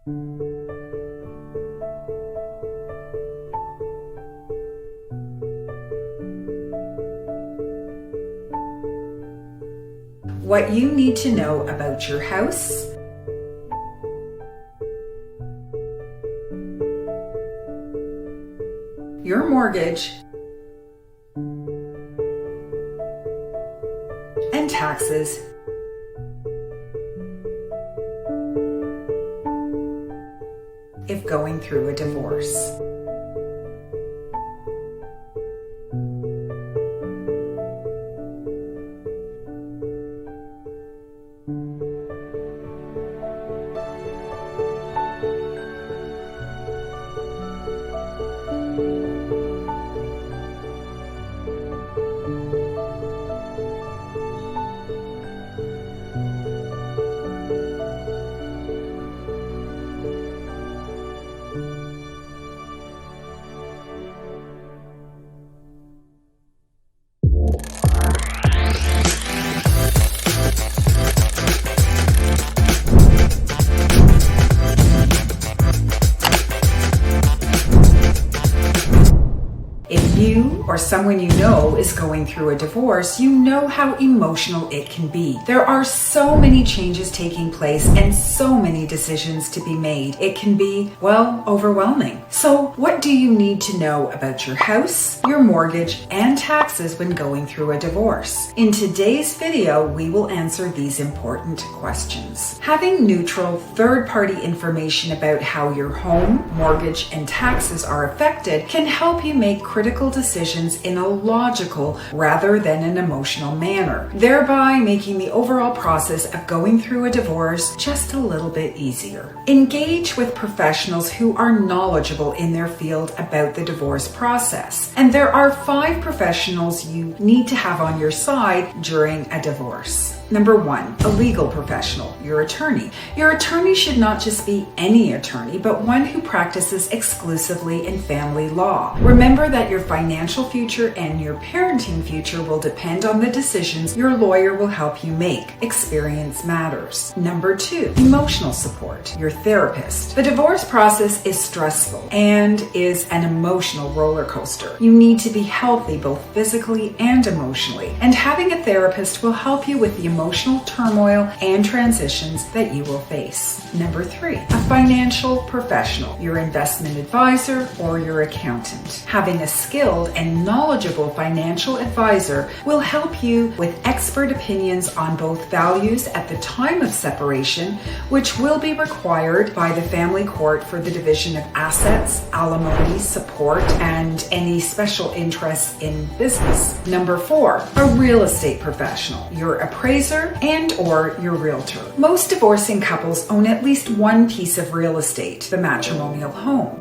What you need to know about your house, your mortgage, and taxes, if going through a divorce. If you or someone you know is going through a divorce, you know how emotional it can be. There are so many changes taking place and so many decisions to be made. It can be, well, overwhelming. So what do you need to know about your house, your mortgage, and taxes when going through a divorce? In today's video, we will answer these important questions. Having neutral third-party information about how your home, mortgage, and taxes are affected can help you make critical decisions in a logical rather than an emotional manner, thereby making the overall process of going through a divorce just a little bit easier. Engage with professionals who are knowledgeable in their field about the divorce process. And there are 5 professionals you need to have on your side during a divorce. Number 1, a legal professional, your attorney. Your attorney should not just be any attorney, but one who practices exclusively in family law. Remember that your financial future and your parenting future will depend on the decisions your lawyer will help you make. Experience matters. Number 2, emotional support, your therapist. The divorce process is stressful and is an emotional roller coaster. You need to be healthy both physically and emotionally, and having a therapist will help you with the emotional turmoil and transitions that you will face. Number 3, a financial professional, your investment advisor or your accountant. Having a skilled and knowledgeable financial advisor will help you with expert opinions on both values at the time of separation, which will be required by the family court for the division of assets, alimony, support, and any special interests in business. Number 4, a real estate professional, your appraiser and or your realtor. Most divorcing couples own at least one piece of real estate, the matrimonial home.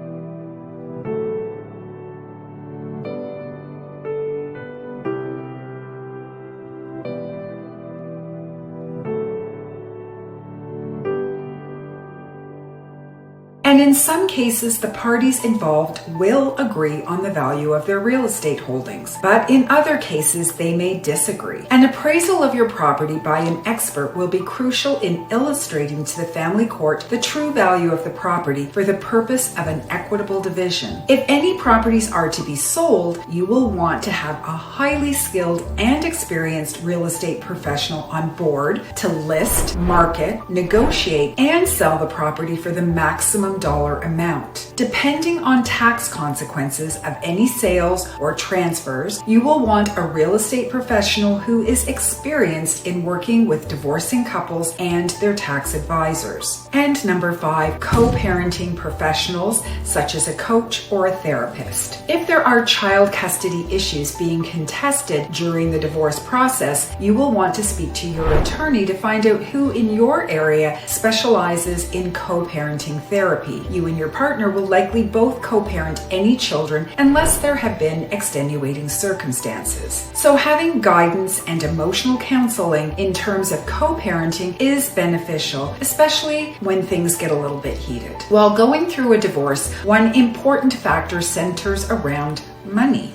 And in some cases, the parties involved will agree on the value of their real estate holdings, but in other cases, they may disagree. An appraisal of your property by an expert will be crucial in illustrating to the family court the true value of the property for the purpose of an equitable division. If any properties are to be sold, you will want to have a highly skilled and experienced real estate professional on board to list, market, negotiate, and sell the property for the maximum dollar amount. Depending on tax consequences of any sales or transfers, you will want a real estate professional who is experienced in working with divorcing couples and their tax advisors. And number 5, co-parenting professionals such as a coach or a therapist. If there are child custody issues being contested during the divorce process, you will want to speak to your attorney to find out who in your area specializes in co-parenting therapy. You and your partner will likely both co-parent any children unless there have been extenuating circumstances. So having guidance and emotional counseling in terms of co-parenting is beneficial, especially when things get a little bit heated. While going through a divorce, one important factor centers around money.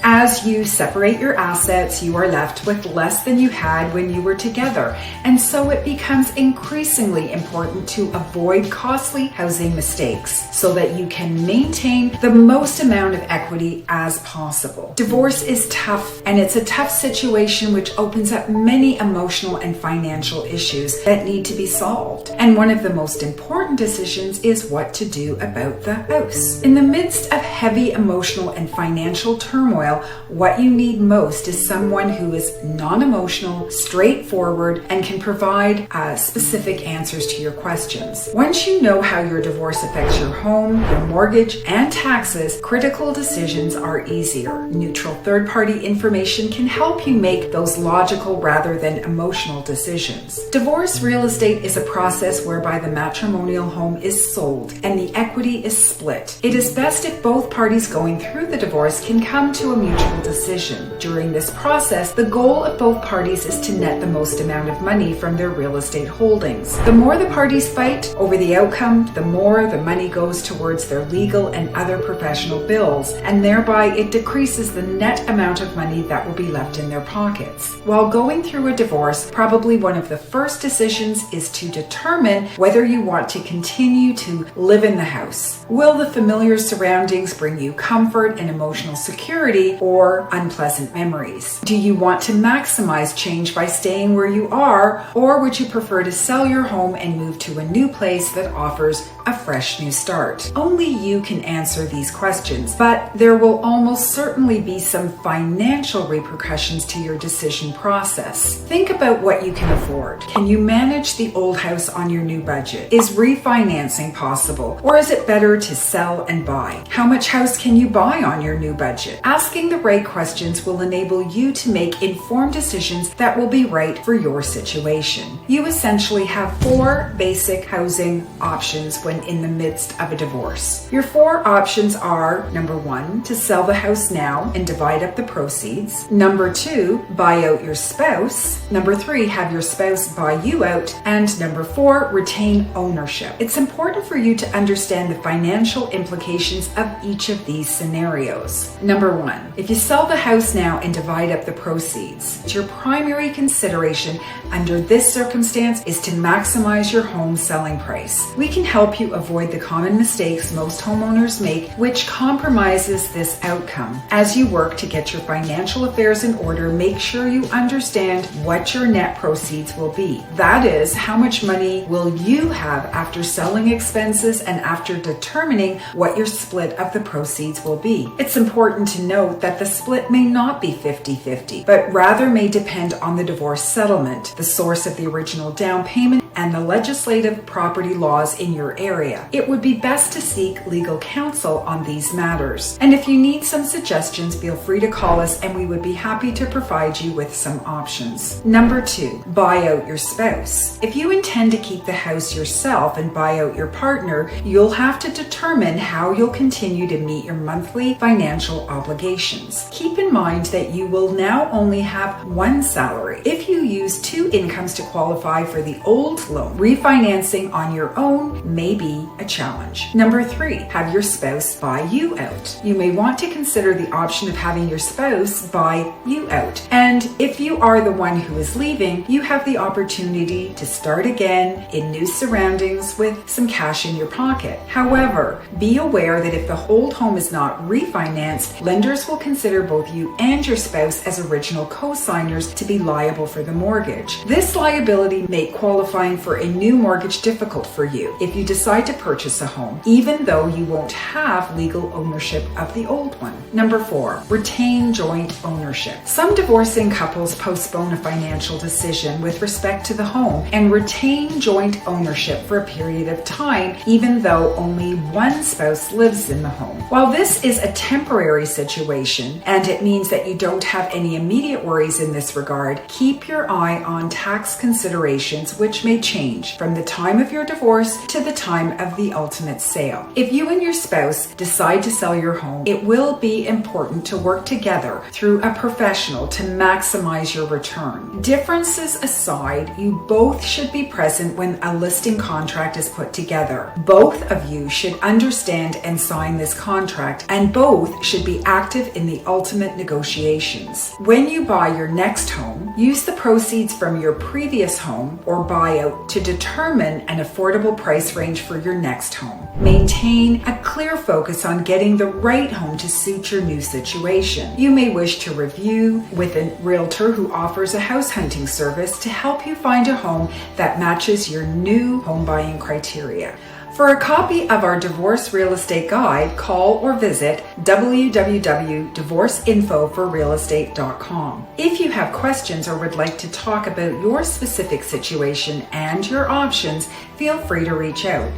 As you separate your assets, you are left with less than you had when you were together, and so it becomes increasingly important to avoid costly housing mistakes so that you can maintain the most amount of equity as possible. Divorce is tough, and it's a tough situation which opens up many emotional and financial issues that need to be solved. And one of the most important decisions is what to do about the house. In the midst of heavy emotional and financial turmoil, what you need most is someone who is non-emotional, straightforward, and can provide specific answers to your questions. Once you know how your divorce affects your home, your mortgage, and taxes, critical decisions are easier. Neutral third-party information can help you make those logical rather than emotional decisions. Divorce real estate is a process whereby the matrimonial home is sold and the equity is split. It is best if both parties going through the divorce can come to a mutual decision. During this process, the goal of both parties is to net the most amount of money from their real estate holdings. The more the parties fight over the outcome, the more the money goes towards their legal and other professional bills, and thereby it decreases the net amount of money that will be left in their pockets. While going through a divorce, probably one of the first decisions is to determine whether you want to continue to live in the house. Will the familiar surroundings bring you comfort and emotional security, or unpleasant memories? Do you want to maximize change by staying where you are, or would you prefer to sell your home and move to a new place that offers a fresh new start? Only you can answer these questions, but there will almost certainly be some financial repercussions to your decision process. Think about what you can afford. Can you manage the old house on your new budget? Is refinancing possible, or is it better to sell and buy? How much house can you buy on your new budget? Asking the right questions will enable you to make informed decisions that will be right for your situation. You essentially have 4 basic housing options when in the midst of a divorce. Your 4 options are: number 1, to sell the house now and divide up the proceeds. Number 2, buy out your spouse. Number 3, have your spouse buy you out. And number 4, retain ownership. It's important for you to understand the financial implications of each of these scenarios. Number 1, if you sell the house now and divide up the proceeds, your primary consideration under this circumstance is to maximize your home selling price. We can help you avoid the common mistakes most homeowners make, which compromises this outcome. As you work to get your financial affairs in order, make sure you understand what your net proceeds will be. That is, how much money will you have after selling expenses and after determining what your split of the proceeds will be. It's important to note that the split may not be 50-50, but rather may depend on the divorce settlement, the source of the original down payment, and the legislative property laws in your area. It would be best to seek legal counsel on these matters. And if you need some suggestions, feel free to call us and we would be happy to provide you with some options. Number 2, buy out your spouse. If you intend to keep the house yourself and buy out your partner, you'll have to determine how you'll continue to meet your monthly financial obligations. Keep in mind that you will now only have 1 salary. If you use 2 incomes to qualify for the old loan, refinancing on your own may be a challenge. Number 3, have your spouse buy you out. You may want to consider the option of having your spouse buy you out. And if you are the one who is leaving, you have the opportunity to start again in new surroundings with some cash in your pocket. However, be aware that if the old home is not refinanced, lenders will consider both you and your spouse as original co-signers to be liable for the mortgage. This liability may qualify for a new mortgage difficult for you if you decide to purchase a home, even though you won't have legal ownership of the old one. Number 4, retain joint ownership. Some divorcing couples postpone a financial decision with respect to the home and retain joint ownership for a period of time, even though only one spouse lives in the home. While this is a temporary situation and it means that you don't have any immediate worries in this regard, keep your eye on tax considerations which may change from the time of your divorce to the time of the ultimate sale. If you and your spouse decide to sell your home, it will be important to work together through a professional to maximize your return. Differences aside, you both should be present when a listing contract is put together. Both of you should understand and sign this contract, and both should be active in the ultimate negotiations. When you buy your next home, use the proceeds from your previous home or buyout to determine an affordable price range for your next home. Maintain a clear focus on getting the right home to suit your new situation. You may wish to review with a realtor who offers a house hunting service to help you find a home that matches your new home buying criteria. For a copy of our divorce real estate guide, call or visit www.divorceinfoforrealestate.com. If you have questions or would like to talk about your specific situation and your options, feel free to reach out.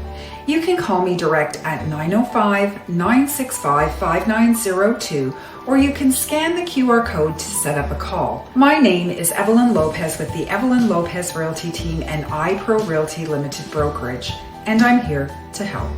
You can call me direct at 905-965-5902, or you can scan the QR code to set up a call. My name is Evelyn Lopes with the Evelyn Lopes Realty Team and iPro Realty Limited Brokerage, and I'm here to help.